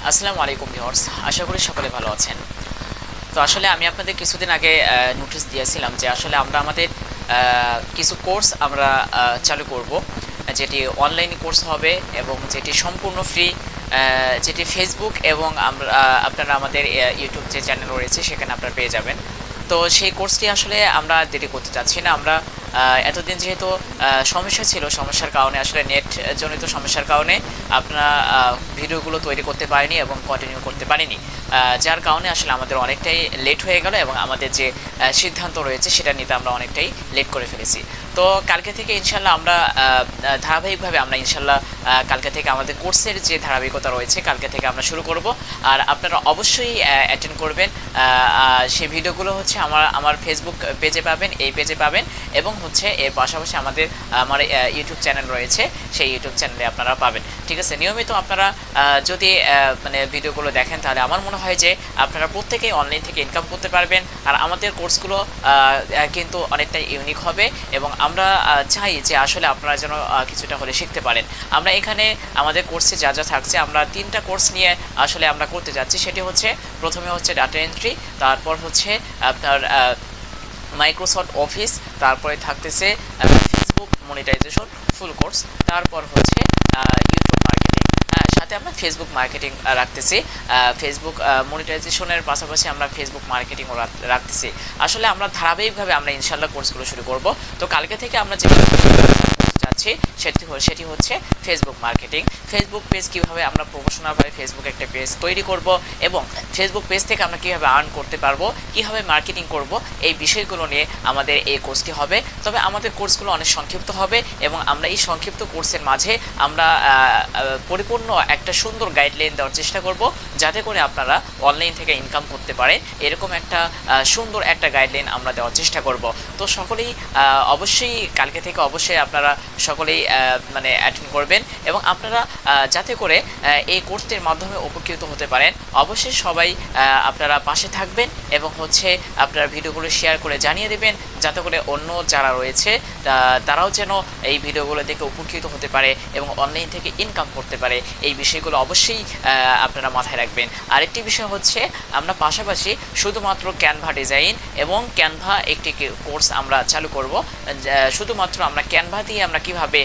আসসালামু আলাইকুম ভিউয়ার্স, আশা করি সকলে ভালো আছেন। তো আসলে আমি আপনাদের কিছুদিন আগে নোটিশ দিয়েছিলাম যে আসলে আমরা আমাদের কিছু কোর্স আমরা চালু করব, যেটি অনলাইন কোর্স হবে এবং যেটি সম্পূর্ণ ফ্রি, যেটি ফেসবুক এবং আমরা আপনারা আমাদের ইউটিউব যে চ্যানেল রয়েছে সেখানে আপনারা পেয়ে যাবেন। তো সেই কোর্সটি আসলে আমরা দেরি করতে চাচ্ছি না। আমরা এতদিন যেহেতু সমস্যা ছিল, সমস্যার কারণে আসলে নেট জনিত সমস্যার কারণে আপনারা ভিডিওগুলো তৈরি করতে পারিনি এবং কন্টিনিউ করতে পারিনি, যার কারণে আসলে আমাদের অনেকটাই লেট হয়ে গেল এবং আমাদের যে সিদ্ধান্ত রয়েছে সেটা নিতে আমরা অনেকটাই লেট করে ফেলেছি। তো কালকে থেকে ইনশাল্লাহ আমরা ধারাবাহিকভাবে আমরা ইনশাল্লাহ কালকে থেকে আমাদের কোর্সের যে ধারাবাহিকতা রয়েছে কালকে থেকে আমরা শুরু করব। আর আপনারা অবশ্যই অ্যাটেন্ড করবেন। সেই ভিডিওগুলো হচ্ছে আমার ফেসবুক পেজে পাবেন, এই পেজে পাবেন, এবং হচ্ছে এর পাশাপাশি আমার ইউটিউব চ্যানেল রয়েছে, সেই ইউটিউব চ্যানেলে আপনারা পাবেন। ঠিক আছে, নিয়মিত আপনারা যদি মানে ভিডিওগুলো দেখেন তাহলে আমার মনে হয় যে আপনারা প্রত্যেকেই অনলাইন থেকে ইনকাম করতে পারবেন। আর আমাদের কোর্সগুলো কিন্তু অনেকটা ইউনিক হবে এবং আমরা চাই যে আসলে আপনারা যেন কিছুটা হলে শিখতে পারেন। আমরা এখানে আমাদের কোর্সে যা যা থাকছে, আমরা 3টা কোর্স নিয়ে আসলে আমরা করতে যাচ্ছি। সেটি হচ্ছে প্রথমে হচ্ছে ডাটা এন্ট্রি, তারপর হচ্ছে আপনার মাইক্রোসফট অফিস, তারপরে থাকতেছে ফেসবুক মনিটাইজেশন ফুল কোর্স, তারপর হচ্ছে ইউটিউব মার্কেটিং। হ্যাঁ, সাথে আমরা ফেসবুক মার্কেটিং রাখতেছি। ফেসবুক মনিটাইজেশনের পাশাপাশি আমরা ফেসবুক মার্কেটিংও রাখতেছি। আসলে আমরা ধারাবাহিকভাবে আমরা ইনশাল্লাহ কোর্সগুলো শুরু করব। তো কালকে থেকে আমরা যে যাচ্ছি সেটি হচ্ছে ফেসবুক মার্কেটিং। ফেসবুক পেজ কীভাবে আমরা প্রফেশনালভাবে ফেসবুক একটা পেজ তৈরি করব এবং ফেসবুক পেজ থেকে আমরা কীভাবে আর্ন করতে পারবো, কীভাবে মার্কেটিং করব, এই বিষয়গুলো নিয়ে আমাদের এই কোর্সটি হবে। তবে আমাদের কোর্সগুলো অনেক সংক্ষিপ্ত হবে এবং আমরা এই সংক্ষিপ্ত কোর্সের মাঝে আমরা পরিপূর্ণ একটা সুন্দর গাইডলাইন দেওয়ার চেষ্টা করব, যাতে করে আপনারা অনলাইন থেকে ইনকাম করতে পারেন। এরকম একটা সুন্দর একটা গাইডলাইন আমরা দেওয়ার চেষ্টা করব। তো সকলেই অবশ্যই কালকে থেকে অবশ্যই আপনারা সকলেই মানে অ্যাটেন্ড করবেন এবং আপনারা যাতে করে এই কোর্সটির মাধ্যমে উপকৃত হতে পারেন। অবশ্যই সবাই আপনারা পাশে থাকবেন এবং হচ্ছে আপনারা ভিডিওগুলো শেয়ার করে জানিয়ে দেবেন, যাতে করে অন্য যারা রয়েছে তারাও যেন এই ভিডিওগুলো দেখে উপকৃত হতে পারে এবং অনলাইন থেকে ইনকাম করতে পারে। এই বিষয়গুলো অবশ্যই আপনারা মাথায় রাখবেন। আরেকটি বিষয় হচ্ছে আমরা পাশাপাশি শুধুমাত্র ক্যানভা ডিজাইন এবং ক্যানভা একটি কোর্স আমরা চালু করব। শুধুমাত্র আমরা ক্যানভা দিয়ে আমরা কিভাবে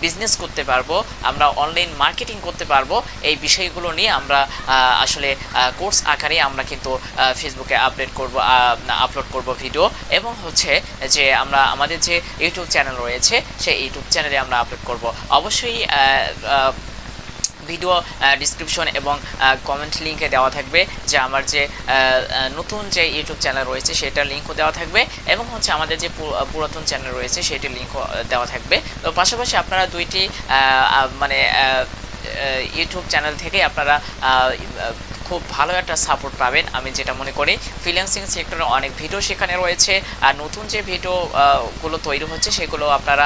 বিজনেস করতে পারবো, আমরা অনলাইন মার্কেটিং করতে পারবো, এই বিষয়গুলো নিয়ে আমরা আসলে কোর্স আকারে আমরা কিন্তু ফেসবুকে আপলোড করব ভিডিও, এবং হচ্ছে যে আমরা আমাদের যে ইউটিউব চ্যানেল রয়েছে সেই ইউটিউব চ্যানেলে আমরা আপলোড করব। অবশ্যই ভিডিও ডিসক্রিপশন এবং কমেন্ট লিঙ্কে দেওয়া থাকবে যে আমার যে নতুন যে ইউটিউব চ্যানেল রয়েছে সেটার লিঙ্কও দেওয়া থাকবে, এবং হচ্ছে আমাদের যে পুরাতন চ্যানেল রয়েছে সেটির লিঙ্কও দেওয়া থাকবে। তো পাশাপাশি আপনারা দুইটি মানে ইউটিউব চ্যানেল থেকে আপনারা খুব ভালো একটা সাপোর্ট পাবেন আমি যেটা মনে করি। ফ্রিল্যান্সিং সেক্টরে অনেক ভিডিও সেখানে রয়েছে, আর নতুন যে ভিডিওগুলো তৈরি হচ্ছে সেগুলো আপনারা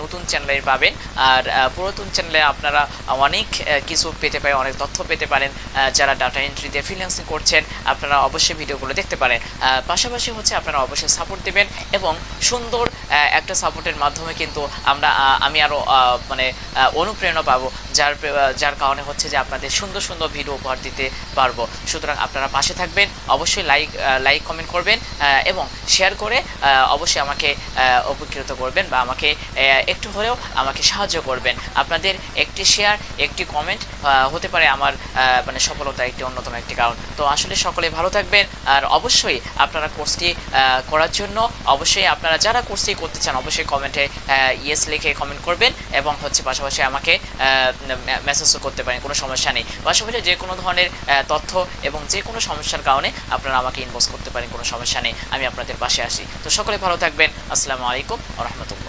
নতুন চ্যানেলে পাবেন। আর পুরাতন চ্যানেলে আপনারা অনেক কিছু পেতে পারেন, অনেক তথ্য পেতে পারেন। যারা ডাটা এন্ট্রিতে ফ্রিল্যান্সিং করছেন আপনারা অবশ্যই ভিডিওগুলো দেখতে পারেন। পাশাপাশি হচ্ছে আপনারা অবশ্যই সাপোর্ট দেবেন এবং সুন্দর একটা সাপোর্টের মাধ্যমে কিন্তু আমি আরও মানে অনুপ্রেরণা পাবো, যার কারণে হচ্ছে যে আপনাদের সুন্দর সুন্দর ভিডিও উপহার দিতে পারবো। সুতরাং আপনারা পাশে থাকবেন, অবশ্যই লাইক কমেন্ট করবেন এবং শেয়ার করে অবশ্যই আমাকে উপকৃত করবেন বা আমাকে একটু হলেও আমাকে সাহায্য করবেন। আপনাদের একটি শেয়ার, একটি কমেন্ট হতে পারে আমার মানে সফলতা একটি অন্যতম একটি কারণ। তো আসলে সকলে ভালো থাকবেন। আর অবশ্যই আপনারা কোর্সটি করার জন্য অবশ্যই আপনারা যারা কোর্সটি করতে চান অবশ্যই কমেন্টে ইয়েস লিখে কমেন্ট করবেন এবং হচ্ছে পাশাপাশি আমাকে মেসেজও করতে পারেন, কোনো সমস্যা নেই। পাশাপাশি যে কোনো ধরনের তথ্য এবং যে কোনো সমস্যার কারণে আপনারা আমাকে ইনবক্স করতে পারেন, কোনো সমস্যা নেই, আমি আপনাদের পাশে আসি। তো সকলে ভালো থাকবেন। আসসালামু আলাইকুম ওয়া রাহমাতুল্লাহ।